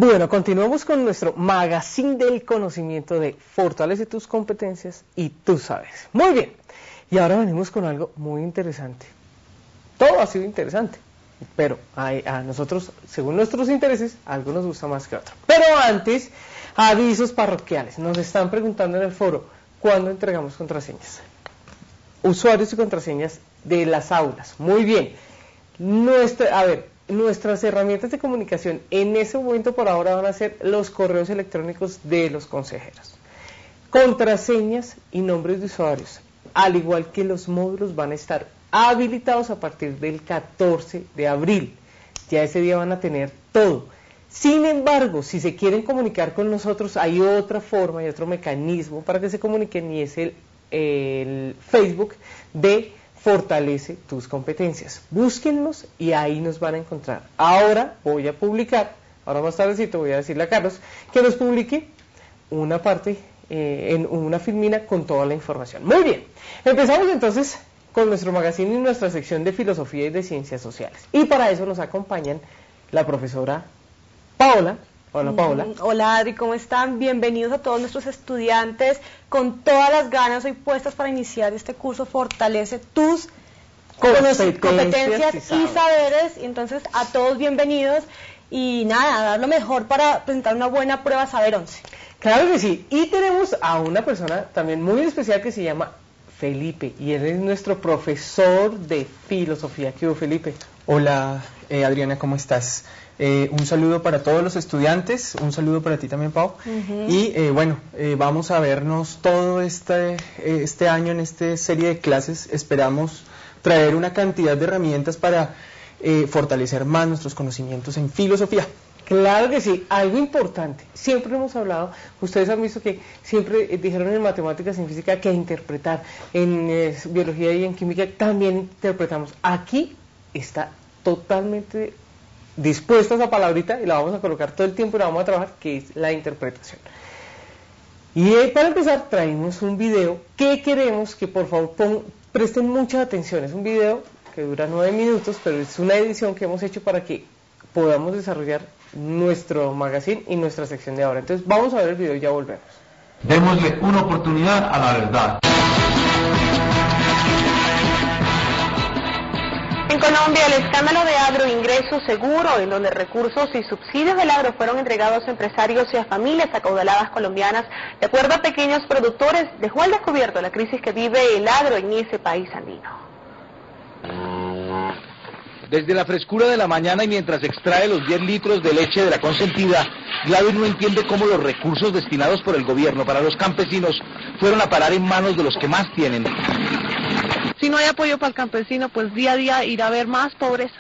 Bueno, continuamos con nuestro magazine del conocimiento de Fortalece tus competencias y tus saberes. Muy bien, y ahora venimos con algo muy interesante. Todo ha sido interesante, pero a nosotros, según nuestros intereses, algo nos gusta más que otro. Pero antes, avisos parroquiales. Nos están preguntando en el foro, ¿cuándo entregamos contraseñas? Usuarios y contraseñas de las aulas. Muy bien. Nuestras herramientas de comunicación en ese momento por ahora van a ser los correos electrónicos de los consejeros. Contraseñas y nombres de usuarios, al igual que los módulos, van a estar habilitados a partir del 14 de abril. Ya ese día van a tener todo. Sin embargo, si se quieren comunicar con nosotros, hay otra forma y otro mecanismo para que se comuniquen, y es el Facebook de Fortalece tus competencias. Búsquenlos y ahí nos van a encontrar. Ahora voy a publicar, ahora más tardecito voy a decirle a Carlos que nos publique una parte en una filmina con toda la información. Muy bien, empezamos entonces con nuestro magazine y nuestra sección de filosofía y de ciencias sociales. Y para eso nos acompañan la profesora Paola. Hola, Paola. Hola, Adri, ¿cómo están? Bienvenidos a todos nuestros estudiantes con todas las ganas hoy puestas para iniciar este curso Fortalece tus competencias y saberes. Y entonces a todos bienvenidos y nada, dar lo mejor para presentar una buena prueba Saber 11. Claro que sí, y tenemos a una persona también muy especial que se llama Felipe, y él es nuestro profesor de filosofía. ¿Qué hubo, Felipe? Hola, Adriana, ¿cómo estás? Un saludo para todos los estudiantes, un saludo para ti también, Pau. Y vamos a vernos todo este año en esta serie de clases. Esperamos traer una cantidad de herramientas para fortalecer más nuestros conocimientos en filosofía. Claro que sí, algo importante, siempre hemos hablado, ustedes han visto que siempre dijeron en matemáticas y en física que interpretar, en biología y en química también interpretamos. Aquí está totalmente dispuesta esa palabrita y la vamos a colocar todo el tiempo y la vamos a trabajar, que es la interpretación. Y para empezar traemos un video que queremos que por favor presten mucha atención. Es un video que dura 9 minutos, pero es una edición que hemos hecho para que podamos desarrollar nuestro magazine y nuestra sección de ahora. Entonces vamos a ver el video y ya volvemos. Démosle una oportunidad a la verdad. En Colombia, el escándalo de Agroingreso Seguro, en donde recursos y subsidios del agro fueron entregados a empresarios y a familias acaudaladas colombianas, de acuerdo a pequeños productores, dejó al descubierto la crisis que vive el agro en ese país andino. Desde la frescura de la mañana y mientras extrae los 10 litros de leche de la consentida, Gladys no entiende cómo los recursos destinados por el gobierno para los campesinos fueron a parar en manos de los que más tienen. Si no hay apoyo para el campesino, pues día a día irá a haber más pobreza.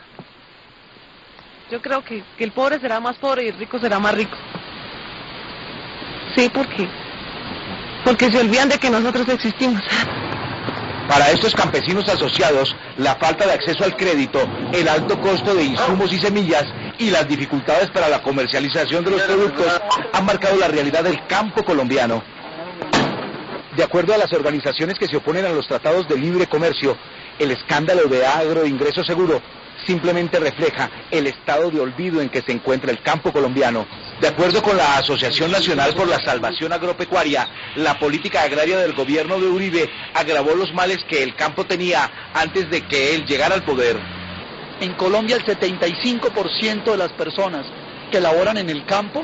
Yo creo que el pobre será más pobre y el rico será más rico. Sí, ¿por qué? Porque se olvidan de que nosotros existimos. Para estos campesinos asociados, la falta de acceso al crédito, el alto costo de insumos y semillas y las dificultades para la comercialización de los productos han marcado la realidad del campo colombiano. De acuerdo a las organizaciones que se oponen a los tratados de libre comercio, el escándalo de Agroingreso Seguro simplemente refleja el estado de olvido en que se encuentra el campo colombiano. De acuerdo con la Asociación Nacional por la Salvación Agropecuaria, la política agraria del gobierno de Uribe agravó los males que el campo tenía antes de que él llegara al poder. En Colombia el 75% de las personas que laboran en el campo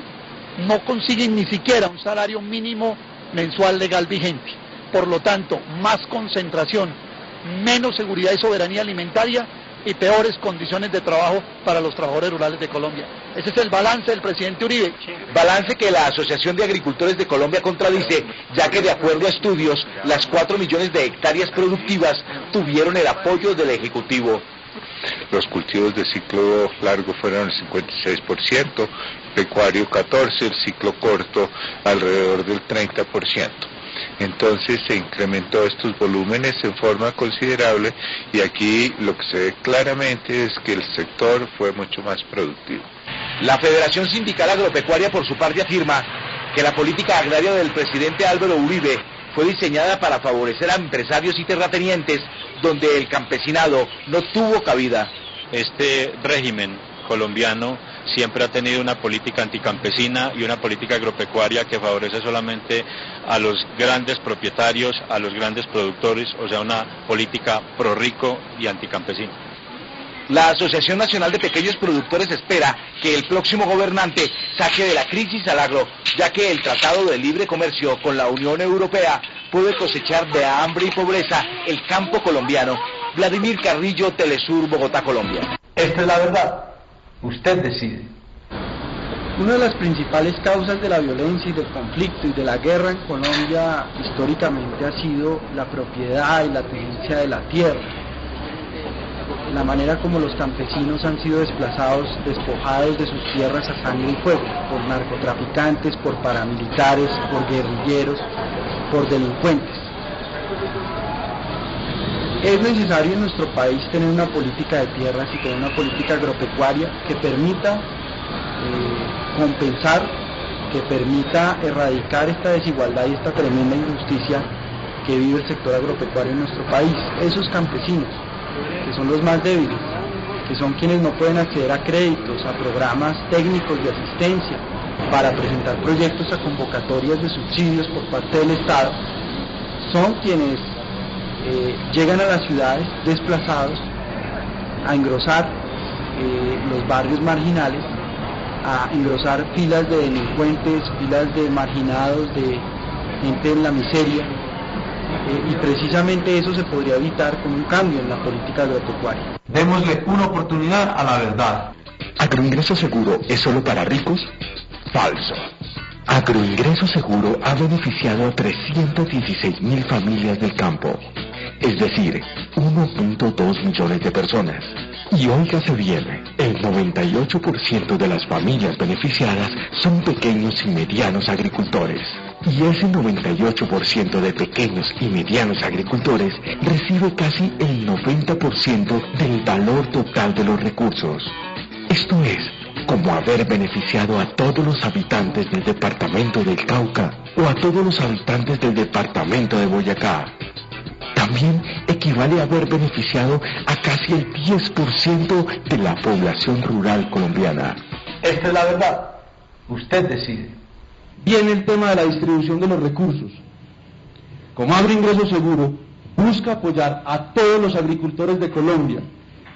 no consiguen ni siquiera un salario mínimo mensual legal vigente. Por lo tanto, más concentración, menos seguridad y soberanía alimentaria y peores condiciones de trabajo para los trabajadores rurales de Colombia. Ese es el balance del presidente Uribe. Balance que la Asociación de Agricultores de Colombia contradice, ya que de acuerdo a estudios, las 4 millones de hectáreas productivas tuvieron el apoyo del Ejecutivo. Los cultivos de ciclo largo fueron el 56%, pecuario 14%, el ciclo corto alrededor del 30%. Entonces se incrementó estos volúmenes en forma considerable y aquí lo que se ve claramente es que el sector fue mucho más productivo. La Federación Sindical Agropecuaria por su parte afirma que la política agraria del presidente Álvaro Uribe fue diseñada para favorecer a empresarios y terratenientes donde el campesinado no tuvo cabida. Este régimen colombiano siempre ha tenido una política anticampesina y una política agropecuaria que favorece solamente a los grandes propietarios, a los grandes productores, o sea, una política pro rico y anticampesina. La Asociación Nacional de Pequeños Productores espera que el próximo gobernante saque de la crisis al agro, ya que el Tratado de Libre Comercio con la Unión Europea puede cosechar de hambre y pobreza el campo colombiano. Vladimir Carrillo, Telesur, Bogotá, Colombia. Esta es la verdad. Usted decide. Una de las principales causas de la violencia y del conflicto y de la guerra en Colombia históricamente ha sido la propiedad y la tenencia de la tierra. La manera como los campesinos han sido desplazados, despojados de sus tierras a sangre y fuego, por narcotraficantes, por paramilitares, por guerrilleros, por delincuentes. Es necesario en nuestro país tener una política de tierras y tener una política agropecuaria que permita compensar, que permita erradicar esta desigualdad y esta tremenda injusticia que vive el sector agropecuario en nuestro país. Esos campesinos, que son los más débiles, que son quienes no pueden acceder a créditos, a programas técnicos de asistencia, para presentar proyectos a convocatorias de subsidios por parte del Estado, son quienes llegan a las ciudades desplazados a engrosar los barrios marginales, a engrosar filas de delincuentes, filas de marginados, de gente en la miseria, y precisamente eso se podría evitar con un cambio en la política agropecuaria. Démosle una oportunidad a la verdad. ¿Agroingreso seguro es solo para ricos? Falso. Agroingreso seguro ha beneficiado a 316.000 familias del campo, es decir, 1.2 millones de personas. Y óigase bien, el 98% de las familias beneficiadas son pequeños y medianos agricultores. Y ese 98% de pequeños y medianos agricultores recibe casi el 90% del valor total de los recursos. Esto es como haber beneficiado a todos los habitantes del departamento del Cauca o a todos los habitantes del departamento de Boyacá. También equivale a haber beneficiado a casi el 10% de la población rural colombiana. Esta es la verdad. Usted decide. Viene el tema de la distribución de los recursos. Como Agroingreso Seguro, busca apoyar a todos los agricultores de Colombia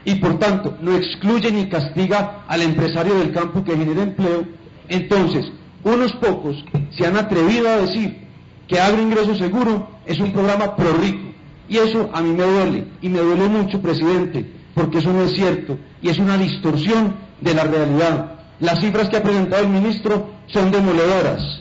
y por tanto no excluye ni castiga al empresario del campo que genera empleo. Entonces, unos pocos se han atrevido a decir que Agroingreso Seguro es un programa pro rico. Y eso a mí me duele, y me duele mucho, presidente, porque eso no es cierto, y es una distorsión de la realidad. Las cifras que ha presentado el ministro son demoledoras.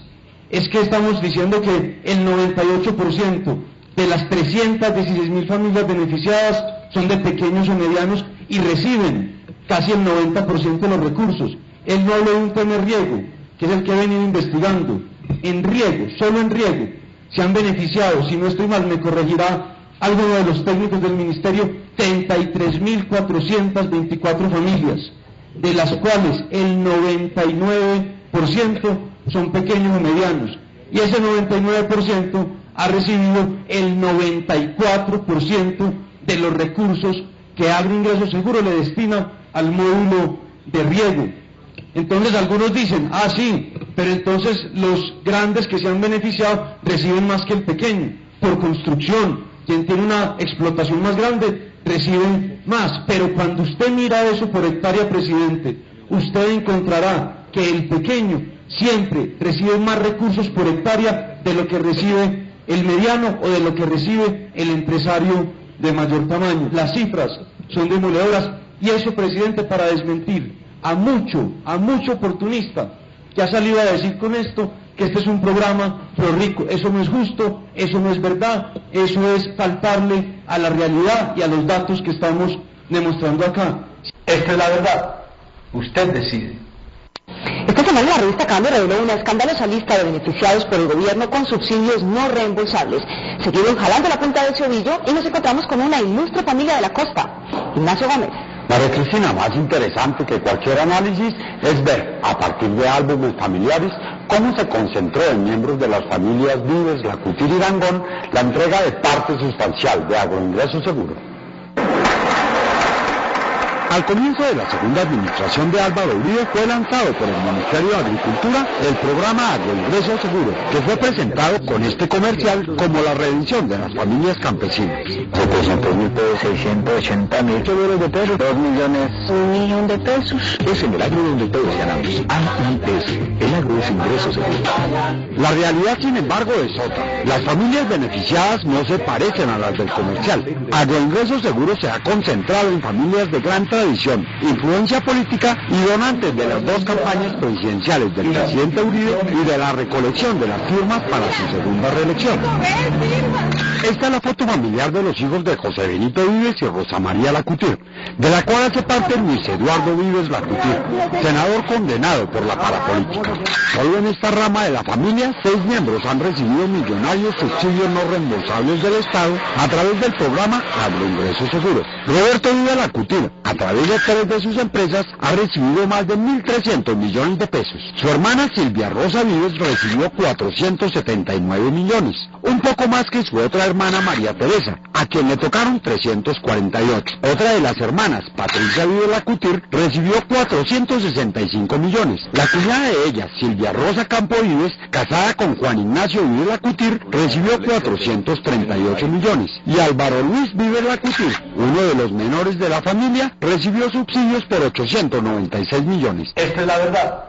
Es que estamos diciendo que el 98% de las 316.000 familias beneficiadas son de pequeños o medianos y reciben casi el 90% de los recursos. Él no habló de un tema de riego, que es el que he venido investigando. En riego, solo en riego, se han beneficiado, si no estoy mal, me corregirá alguno de los técnicos del ministerio, 33.424 familias, de las cuales el 99% son pequeños o medianos, y ese 99% ha recibido el 94% de los recursos que Agroingreso Seguro le destina al módulo de riego. Entonces algunos dicen, sí, pero entonces los grandes que se han beneficiado reciben más que el pequeño, por construcción. Quien tiene una explotación más grande recibe más, pero cuando usted mira eso por hectárea, presidente, usted encontrará que el pequeño siempre recibe más recursos por hectárea de lo que recibe el mediano o de lo que recibe el empresario de mayor tamaño. Las cifras son demoledoras y eso, presidente, para desmentir a mucho oportunista que ha salido a decir con esto que este es un programa pro rico. Eso no es justo, eso no es verdad, eso es faltarle a la realidad y a los datos que estamos demostrando acá. Esta es la verdad. Usted decide. Esta semana la revista Cambio reveló una escandalosa lista de beneficiados por el gobierno con subsidios no reembolsables. Seguimos jalando la punta del ovillo y nos encontramos con una ilustre familia de la costa. Ignacio Gómez. María Cristina, más interesante que cualquier análisis es ver, a partir de álbumes familiares, cómo se concentró en miembros de las familias Vives, La Cutir y Dangond la entrega de parte sustancial de Agroingreso Seguro. Al comienzo de la segunda administración de Álvaro Uribe fue lanzado por el Ministerio de Agricultura el programa Agroingreso Seguro, que fue presentado con este comercial como la redención de las familias campesinas. 700.000 pesos, 680.000 seguros de pesos, 2 millones, 1 millón de pesos. Es en el agro donde todos ganamos. AIS, el agro es ingreso seguro. La realidad, sin embargo, es otra. Las familias beneficiadas no se parecen a las del comercial. Agroingreso Seguro se ha concentrado en familias de gran tradición, influencia política y donantes de las dos campañas presidenciales del presidente Uribe y de la recolección de las firmas para su segunda reelección. Esta es la foto familiar de los hijos de José Benito Vives y Rosa María Lacutir, de la cual hace parte Luis Eduardo Vives Lacutir, senador condenado por la parapolítica. Solo en esta rama de la familia, 6 miembros han recibido millonarios subsidios no reembolsables del Estado a través del programa Agroingreso Seguro. Roberto Vives Lacutir, a través de 3 de sus empresas, ha recibido más de 1.300 millones de pesos. Su hermana Silvia Rosa Vives recibió 479 millones, un poco más que su otra hermana María Teresa, a quien le tocaron 348. Otra de las hermanas, Patricia Vives Lacutir, recibió 465 millones. La cuñada de ella, Silvia Rosa Campo Vives, casada con Juan Ignacio Vives Lacutir, recibió 438 millones. Y Álvaro Luis Vives Lacutir, uno de los menores de la familia, recibió subsidios por 896 millones. Esta es la verdad.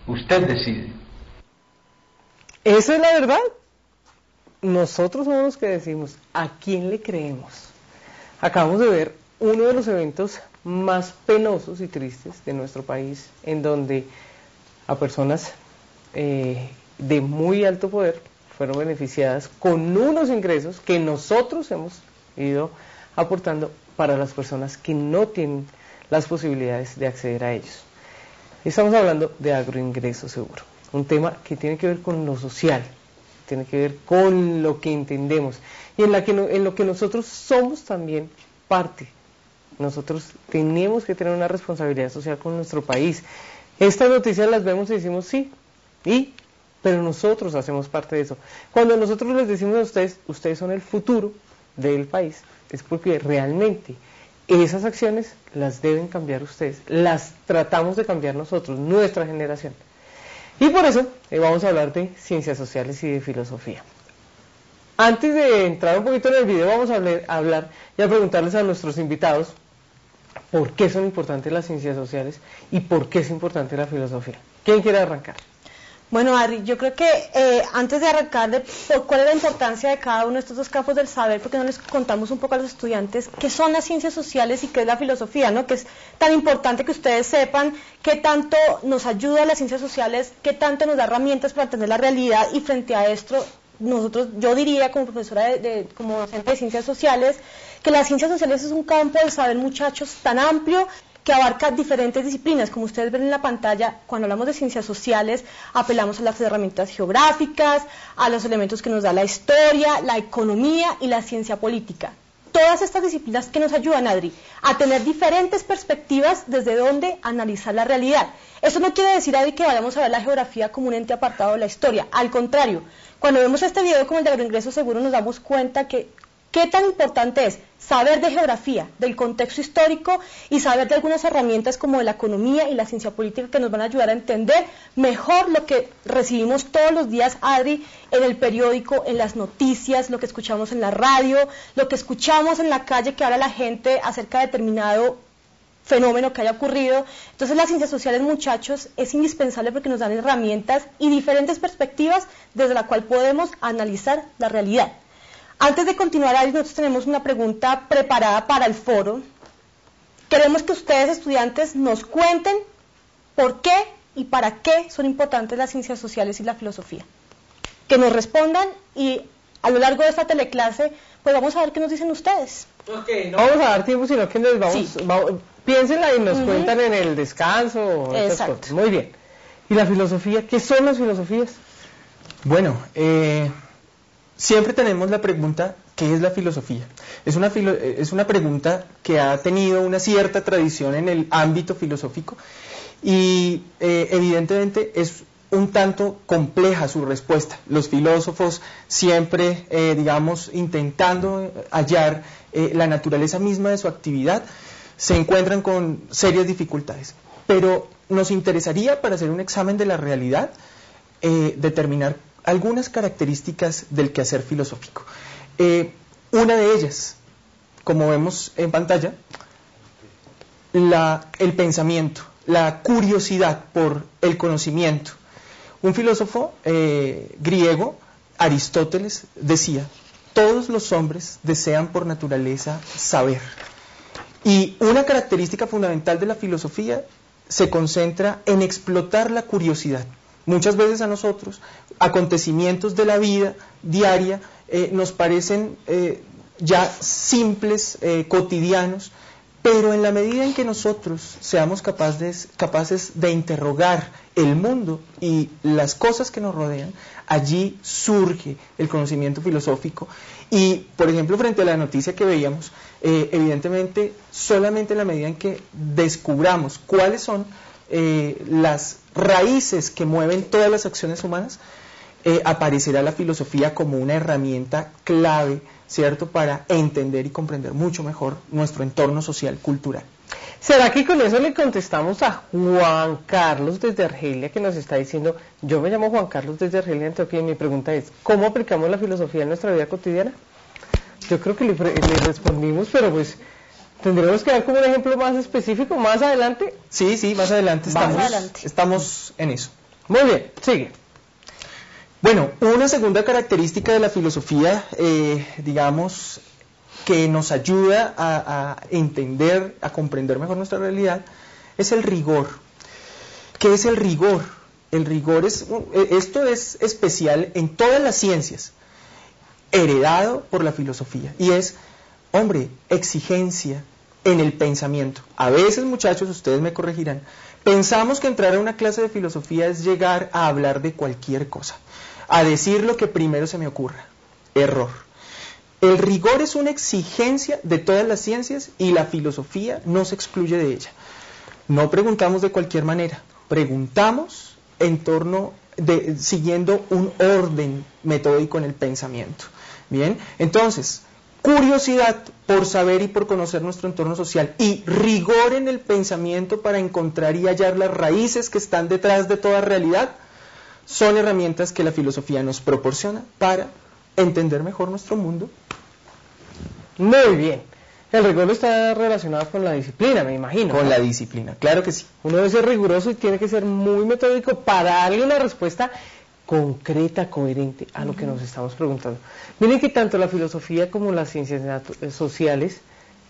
Usted decide. ¿Eso es la verdad? Nosotros somos los que decimos a quién le creemos. Acabamos de ver uno de los eventos más penosos y tristes de nuestro país, en donde a personas de muy alto poder fueron beneficiadas con unos ingresos que nosotros hemos ido aportando para las personas que no tienen las posibilidades de acceder a ellos. Estamos hablando de agroingreso seguro, un tema que tiene que ver con lo social, tiene que ver con lo que entendemos y en lo que nosotros somos también parte. Nosotros tenemos que tener una responsabilidad social con nuestro país. Estas noticias las vemos y decimos sí, pero nosotros hacemos parte de eso. Cuando nosotros les decimos a ustedes, ustedes son el futuro del país, es porque realmente esas acciones las deben cambiar ustedes, las tratamos de cambiar nosotros, nuestra generación. Y por eso vamos a hablar de ciencias sociales y de filosofía. Antes de entrar un poquito en el video, vamos a hablar y a preguntarles a nuestros invitados por qué son importantes las ciencias sociales y por qué es importante la filosofía. ¿Quién quiere arrancar? Bueno, Adri, yo creo que antes de arrancar cuál es la importancia de cada uno de estos dos campos del saber, porque no les contamos un poco a los estudiantes qué son las ciencias sociales y qué es la filosofía, ¿no? Que es tan importante que ustedes sepan qué tanto nos ayuda las ciencias sociales, qué tanto nos da herramientas para entender la realidad, y frente a esto, yo diría como profesora como docente de ciencias sociales, que las ciencias sociales es un campo del saber, muchachos, tan amplio que abarca diferentes disciplinas. Como ustedes ven en la pantalla, cuando hablamos de ciencias sociales, apelamos a las herramientas geográficas, a los elementos que nos da la historia, la economía y la ciencia política. Todas estas disciplinas que nos ayudan, Adri, a tener diferentes perspectivas desde donde analizar la realidad. Eso no quiere decir, Adri, que vayamos a ver la geografía como un ente apartado de la historia. Al contrario, cuando vemos este video como el de Agroingreso Seguro, nos damos cuenta que qué tan importante es saber de geografía, del contexto histórico, y saber de algunas herramientas como de la economía y la ciencia política que nos van a ayudar a entender mejor lo que recibimos todos los días, Adri, en el periódico, en las noticias, lo que escuchamos en la radio, lo que escuchamos en la calle que habla la gente acerca de determinado fenómeno que haya ocurrido. Entonces las ciencias sociales, muchachos, es indispensable porque nos dan herramientas y diferentes perspectivas desde la cual podemos analizar la realidad. Antes de continuar, Adri, nosotros tenemos una pregunta preparada para el foro. Queremos que ustedes, estudiantes, nos cuenten por qué y para qué son importantes las ciencias sociales y la filosofía. Que nos respondan, y a lo largo de esta teleclase, pues vamos a ver qué nos dicen ustedes. Okay, no vamos a dar tiempo, sino que nos piénsenla y nos cuentan en el descanso. Exacto. Cosas. Muy bien. ¿Y la filosofía? ¿Qué son las filosofías? Bueno, siempre tenemos la pregunta, ¿qué es la filosofía? Es una pregunta que ha tenido una cierta tradición en el ámbito filosófico y evidentemente es un tanto compleja su respuesta. Los filósofos siempre, intentando hallar la naturaleza misma de su actividad, se encuentran con serias dificultades. Pero nos interesaría, para hacer un examen de la realidad, determinar algunas características del quehacer filosófico. Una de ellas, como vemos en pantalla, el pensamiento, la curiosidad por el conocimiento. Un filósofo griego, Aristóteles, decía: todos los hombres desean por naturaleza saber. Y una característica fundamental de la filosofía se concentra en explotar la curiosidad. Muchas veces a nosotros, acontecimientos de la vida diaria nos parecen ya simples, cotidianos, pero en la medida en que nosotros seamos capaces de interrogar el mundo y las cosas que nos rodean, allí surge el conocimiento filosófico. Y, por ejemplo, frente a la noticia que veíamos, evidentemente, solamente en la medida en que descubramos cuáles son las raíces que mueven todas las acciones humanas, aparecerá la filosofía como una herramienta clave, ¿cierto?, para entender y comprender mucho mejor nuestro entorno social, cultural. ¿Será que con eso le contestamos a Juan Carlos desde Argelia, que nos está diciendo: yo me llamo Juan Carlos desde Argelia, Antioquia, y mi pregunta es: ¿cómo aplicamos la filosofía en nuestra vida cotidiana? Yo creo que le respondimos, pero pues tendremos que dar como un ejemplo más específico más adelante. Sí, más adelante estamos en eso. Muy bien, sigue. Bueno, una segunda característica de la filosofía, digamos, que nos ayuda a entender, a comprender mejor nuestra realidad, es el rigor. ¿Qué es el rigor? El rigor esto es especial en todas las ciencias, heredado por la filosofía, y es, hombre, exigencia en el pensamiento. A veces, muchachos, ustedes me corregirán, pensamos que entrar a una clase de filosofía es llegar a hablar de cualquier cosa, a decir lo que primero se me ocurra. Error. El rigor es una exigencia de todas las ciencias y la filosofía no se excluye de ella. No preguntamos de cualquier manera, preguntamos siguiendo un orden metódico en el pensamiento. Bien, entonces, curiosidad por saber y por conocer nuestro entorno social y rigor en el pensamiento para encontrar y hallar las raíces que están detrás de toda realidad son herramientas que la filosofía nos proporciona para entender mejor nuestro mundo. Muy bien. El rigor está relacionado con la disciplina, me imagino. Con la disciplina, claro que sí. Uno debe ser riguroso y tiene que ser muy metódico para darle una respuesta concreta, coherente a lo que nos estamos preguntando. Miren que tanto la filosofía como las ciencias sociales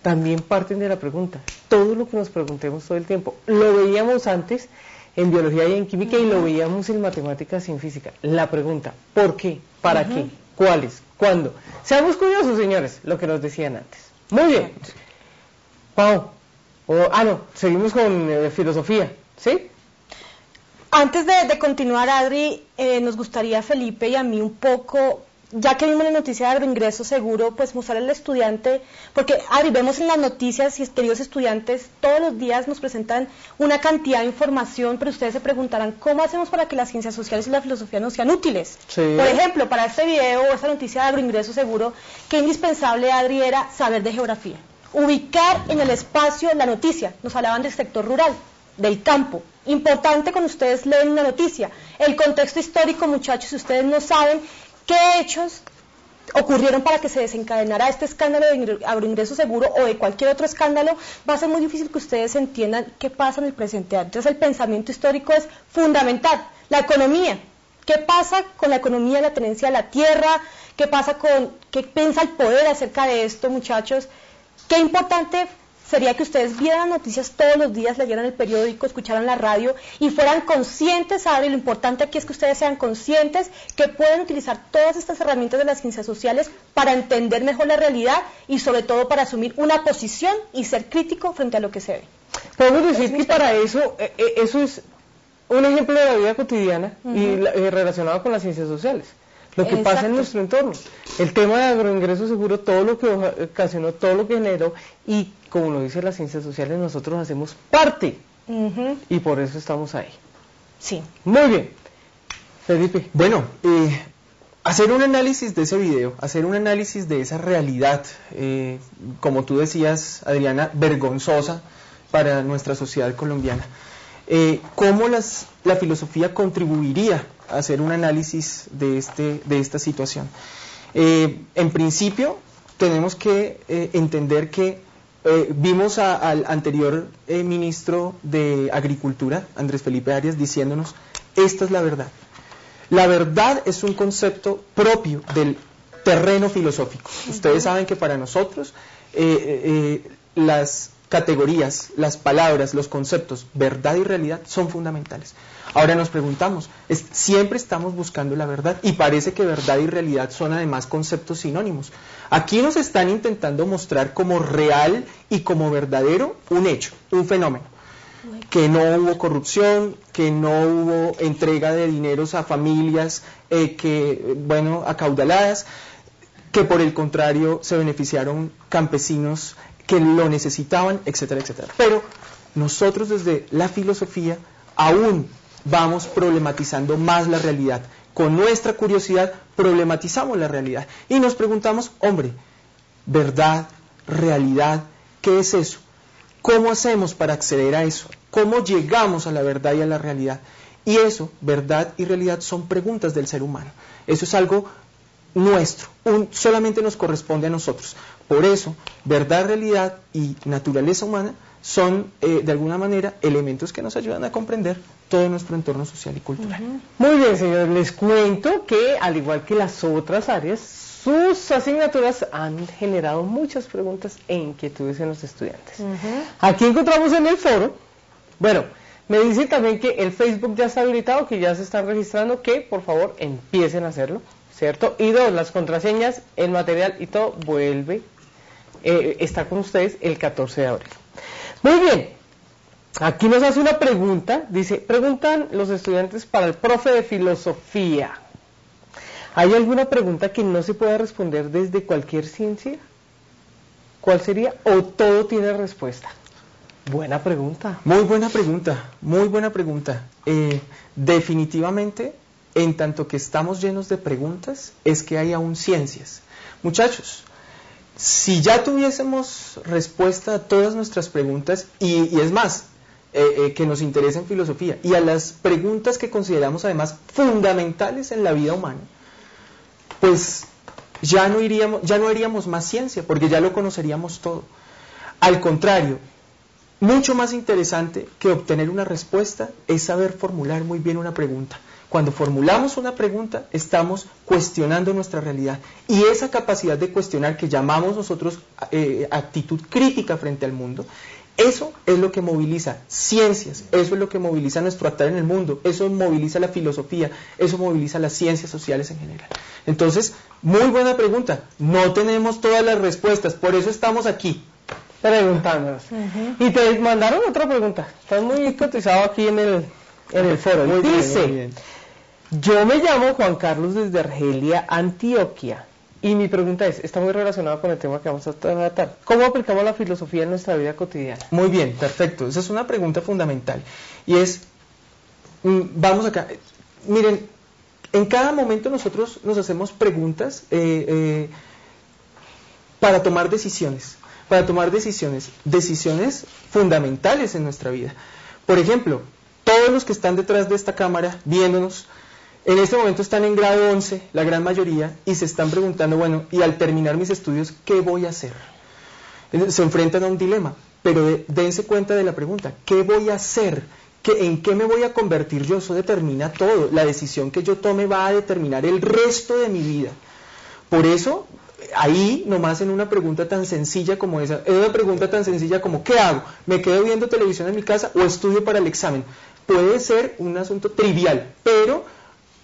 también parten de la pregunta. Todo lo que nos preguntemos todo el tiempo. Lo veíamos antes en biología y en química y lo veíamos en matemáticas y en física. La pregunta: ¿por qué? ¿Para qué? ¿Cuáles? ¿Cuándo? Seamos curiosos, señores, lo que nos decían antes. Muy bien. Pau. Seguimos con filosofía, ¿sí? Antes de continuar, Adri, nos gustaría, Felipe y a mí, un poco, ya que vimos la noticia de agroingreso seguro, pues mostrarle al estudiante, porque, Adri, vemos en las noticias y queridos estudiantes, todos los días nos presentan una cantidad de información, pero ustedes se preguntarán, ¿cómo hacemos para que las ciencias sociales y la filosofía nos sean útiles? Sí. Por ejemplo, para este video o esta noticia de agroingreso seguro, qué indispensable, Adri, era saber de geografía. Ubicar en el espacio la noticia. Nos hablaban del sector rural, del campo. Importante cuando ustedes leen una noticia. El contexto histórico, muchachos, si ustedes no saben qué hechos ocurrieron para que se desencadenara este escándalo de agroingreso seguro o de cualquier otro escándalo, va a ser muy difícil que ustedes entiendan qué pasa en el presente. Entonces el pensamiento histórico es fundamental. La economía. ¿Qué pasa con la economía de la tenencia de la tierra? ¿Qué piensa el poder acerca de esto, muchachos? Qué importante sería que ustedes vieran noticias todos los días, leyeran el periódico, escucharan la radio y fueran conscientes, Adri, lo importante aquí es que ustedes sean conscientes que pueden utilizar todas estas herramientas de las ciencias sociales para entender mejor la realidad y sobre todo para asumir una posición y ser crítico frente a lo que se ve. Podemos decir que para eso es un ejemplo de la vida cotidiana y relacionado con las ciencias sociales. Lo que pasa en nuestro entorno. El tema de agroingreso seguro, todo lo que ocasionó, todo lo que generó, y como lo dicen las ciencias sociales, nosotros hacemos parte. Y por eso estamos ahí. Sí. Muy bien. Felipe. Bueno, hacer un análisis de ese video, hacer un análisis de esa realidad, como tú decías, Adriana, vergonzosa para nuestra sociedad colombiana. ¿Cómo la filosofía contribuiría a hacer un análisis de esta situación? En principio, tenemos que entender que vimos al anterior ministro de Agricultura, Andrés Felipe Arias, diciéndonos, esta es la verdad. La verdad es un concepto propio del terreno filosófico. Ustedes saben que para nosotros las categorías, las palabras, los conceptos, verdad y realidad son fundamentales. Ahora nos preguntamos, siempre estamos buscando la verdad y parece que verdad y realidad son además conceptos sinónimos. Aquí nos están intentando mostrar como real y como verdadero un hecho, un fenómeno. Que no hubo corrupción, que no hubo entrega de dineros a familias acaudaladas, que por el contrario se beneficiaron campesinos que lo necesitaban, etcétera, etcétera. Pero nosotros desde la filosofía aún vamos problematizando más la realidad. Con nuestra curiosidad problematizamos la realidad y nos preguntamos, hombre, verdad, realidad, ¿qué es eso? ¿Cómo hacemos para acceder a eso? ¿Cómo llegamos a la verdad y a la realidad? Y eso, verdad y realidad, son preguntas del ser humano. Eso es algo nuestro, solamente nos corresponde a nosotros. Por eso, verdad, realidad y naturaleza humana son, de alguna manera, elementos que nos ayudan a comprender todo nuestro entorno social y cultural. Muy bien, señor. Les cuento que, al igual que las otras áreas, sus asignaturas han generado muchas preguntas e inquietudes en los estudiantes. Aquí encontramos en el foro, bueno, me dicen también que el Facebook ya está habilitado, que ya se están registrando, que por favor empiecen a hacerlo, ¿cierto? Y dos, las contraseñas, el material y todo vuelve, está con ustedes el 14 de abril. Muy bien, aquí nos hace una pregunta, dice, preguntan los estudiantes para el profe de filosofía. ¿Hay alguna pregunta que no se pueda responder desde cualquier ciencia? ¿Cuál sería? ¿O todo tiene respuesta? Buena pregunta. Muy buena pregunta, muy buena pregunta. Definitivamente, en tanto que estamos llenos de preguntas, es que hay aún ciencias. Muchachos, si ya tuviésemos respuesta a todas nuestras preguntas, y es más, que nos interesa en filosofía, y a las preguntas que consideramos además fundamentales en la vida humana, pues ya no haríamos más ciencia, porque ya lo conoceríamos todo. Al contrario, mucho más interesante que obtener una respuesta es saber formular muy bien una pregunta. Cuando formulamos una pregunta, estamos cuestionando nuestra realidad. Y esa capacidad de cuestionar, que llamamos nosotros actitud crítica frente al mundo, eso es lo que moviliza ciencias, eso es lo que moviliza nuestro actuar en el mundo, eso moviliza la filosofía, eso moviliza las ciencias sociales en general. Entonces, muy buena pregunta. No tenemos todas las respuestas, por eso estamos aquí preguntándonos. Y te mandaron otra pregunta. Estás muy cotizado aquí en el foro. Muy Dice, bien. yo me llamo Juan Carlos desde Argelia, Antioquia. Y mi pregunta está muy relacionada con el tema que vamos a tratar. ¿Cómo aplicamos la filosofía en nuestra vida cotidiana? Muy bien, perfecto. Esa es una pregunta fundamental. Y es, vamos acá, miren, en cada momento nosotros nos hacemos preguntas para tomar decisiones. Decisiones fundamentales en nuestra vida. Por ejemplo, todos los que están detrás de esta cámara viéndonos, en este momento están en grado 11, la gran mayoría, y se están preguntando, bueno, y al terminar mis estudios, ¿qué voy a hacer? Se enfrentan a un dilema, pero dense cuenta de la pregunta, ¿qué voy a hacer? ¿En qué me voy a convertir yo? Eso determina todo. La decisión que yo tome va a determinar el resto de mi vida. Por eso, ahí nomás en una pregunta tan sencilla como esa, es una pregunta tan sencilla como ¿qué hago? ¿Me quedo viendo televisión en mi casa o estudio para el examen? Puede ser un asunto trivial, pero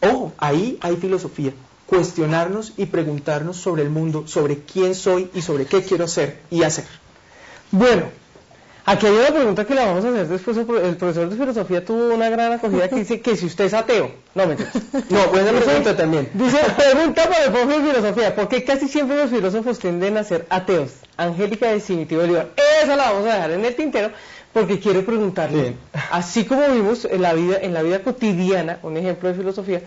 ojo, ahí hay filosofía. Cuestionarnos y preguntarnos sobre el mundo, sobre quién soy y sobre qué quiero ser y hacer. Bueno, aquí hay una pregunta que la vamos a hacer después. El profesor de filosofía tuvo una gran acogida que dice que si usted es ateo. No, mentira. No, buena pregunta también. Dice, pregunta para el profe de filosofía, ¿por qué casi siempre los filósofos tienden a ser ateos? Angélica de Cimití Bolívar. Esa la vamos a dejar en el tintero porque quiero preguntarle, así como vimos en la vida cotidiana, un ejemplo de filosofía,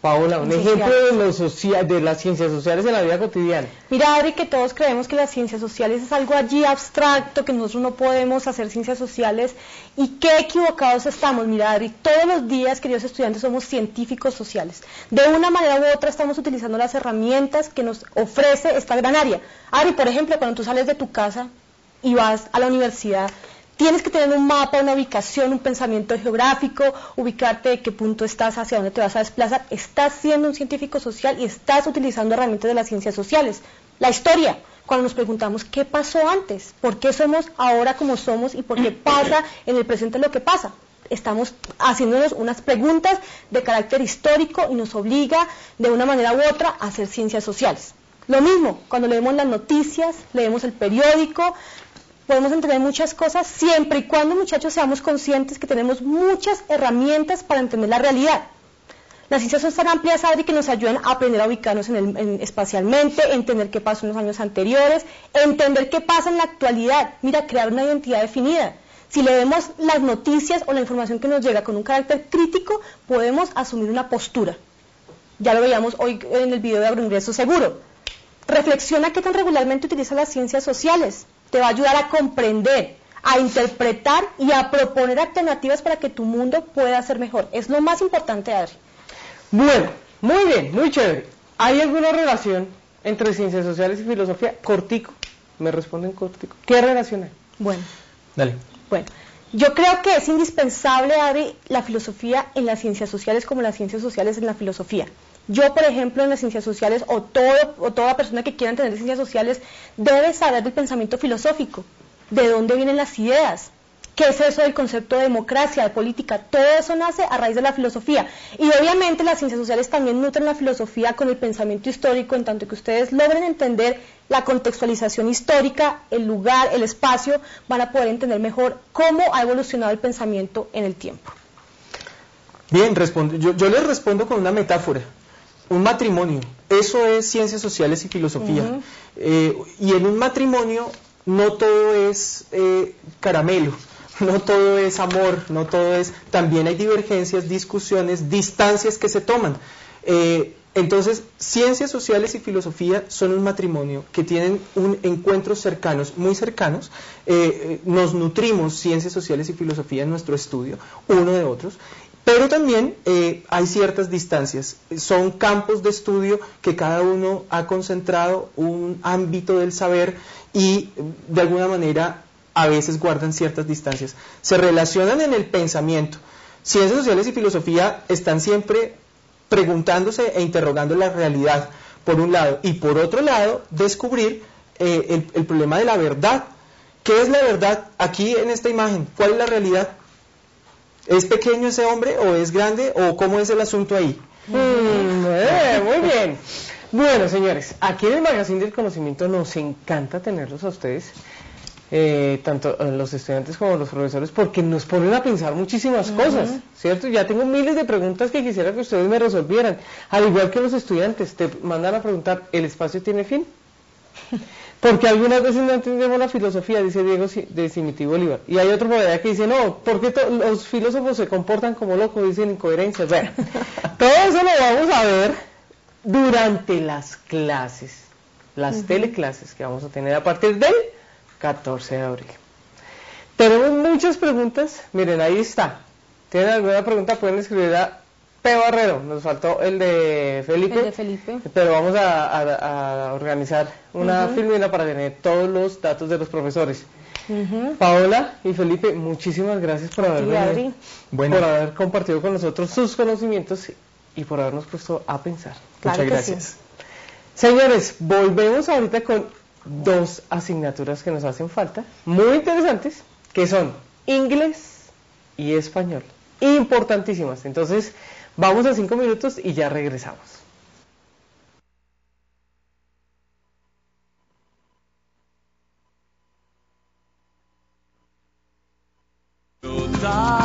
Paola, un ejemplo de las ciencias sociales en la vida cotidiana. Mira, Adri, que todos creemos que las ciencias sociales es algo allí abstracto, que nosotros no podemos hacer ciencias sociales, y qué equivocados estamos. Mira, Adri, todos los días, queridos estudiantes, somos científicos sociales. De una manera u otra estamos utilizando las herramientas que nos ofrece esta gran área. Adri, por ejemplo, cuando tú sales de tu casa y vas a la universidad, tienes que tener un mapa, una ubicación, un pensamiento geográfico, ubicarte de qué punto estás, hacia dónde te vas a desplazar. Estás siendo un científico social y estás utilizando herramientas de las ciencias sociales. La historia, cuando nos preguntamos qué pasó antes, por qué somos ahora como somos y por qué pasa en el presente lo que pasa. Estamos haciéndonos unas preguntas de carácter histórico y nos obliga de una manera u otra a hacer ciencias sociales. Lo mismo, cuando leemos las noticias, leemos el periódico, podemos entender muchas cosas siempre y cuando, muchachos, seamos conscientes que tenemos muchas herramientas para entender la realidad. Las ciencias son tan amplias, Adri, que nos ayudan a aprender a ubicarnos espacialmente, entender qué pasó en los años anteriores, entender qué pasa en la actualidad. Mira, crear una identidad definida. Si leemos las noticias o la información que nos llega con un carácter crítico, podemos asumir una postura. Ya lo veíamos hoy en el video de Agroingreso Seguro. Reflexiona qué tan regularmente utilizas las ciencias sociales. Te va a ayudar a comprender, a interpretar y a proponer alternativas para que tu mundo pueda ser mejor. Es lo más importante, Adri. Bueno, muy bien, muy chévere. ¿Hay alguna relación entre ciencias sociales y filosofía? Cortico, me responden cortico. ¿Qué relación hay? Bueno. Dale. Bueno, yo creo que es indispensable, Adri, la filosofía en las ciencias sociales como las ciencias sociales en la filosofía. Yo, por ejemplo, en las ciencias sociales, o toda persona que quiera entender ciencias sociales, debe saber del pensamiento filosófico, de dónde vienen las ideas, qué es eso del concepto de democracia, de política. Todo eso nace a raíz de la filosofía. Y obviamente las ciencias sociales también nutren la filosofía con el pensamiento histórico, en tanto que ustedes logren entender la contextualización histórica, el lugar, el espacio, van a poder entender mejor cómo ha evolucionado el pensamiento en el tiempo. Bien, yo les respondo con una metáfora. Un matrimonio, eso es ciencias sociales y filosofía. Y en un matrimonio no todo es caramelo, no todo es amor, no todo es... También hay divergencias, discusiones, distancias que se toman. Entonces, ciencias sociales y filosofía son un matrimonio que tienen encuentros cercanos, muy cercanos. Nos nutrimos ciencias sociales y filosofía en nuestro estudio, uno de otros. Pero también hay ciertas distancias, son campos de estudio que cada uno ha concentrado un ámbito del saber y de alguna manera a veces guardan ciertas distancias. Se relacionan en el pensamiento. Ciencias sociales y filosofía están siempre preguntándose e interrogando la realidad, por un lado, y por otro lado, descubrir el problema de la verdad. ¿Qué es la verdad? Aquí en esta imagen, ¿cuál es la realidad? ¿Es pequeño ese hombre o es grande o cómo es el asunto ahí? Muy bien. Bueno, señores, aquí en el Magazine del Conocimiento nos encanta tenerlos a ustedes, tanto los estudiantes como los profesores, porque nos ponen a pensar muchísimas cosas, ¿cierto? Ya tengo miles de preguntas que quisiera que ustedes me resolvieran. Al igual que los estudiantes, te mandan a preguntar, ¿el espacio tiene fin? Porque algunas veces no entendemos la filosofía, dice Diego de Simiti Bolívar. Y hay otro por allá que dice, no, ¿por qué los filósofos se comportan como locos? Dicen incoherencias. Bueno, todo eso lo vamos a ver durante las clases, las teleclases que vamos a tener a partir del 14 de abril. Tenemos muchas preguntas. Miren, ahí está. ¿Tienen alguna pregunta? Pueden escribir a P. Barrero, nos faltó el de Felipe, pero vamos a organizar una filmina para tener todos los datos de los profesores. Paola y Felipe, muchísimas gracias por haber compartido con nosotros sus conocimientos y por habernos puesto a pensar. Muchas gracias. Sí. Señores, volvemos ahorita con dos asignaturas que nos hacen falta, muy interesantes, que son inglés y español. Importantísimas. Entonces, vamos a 5 minutos y ya regresamos. Total.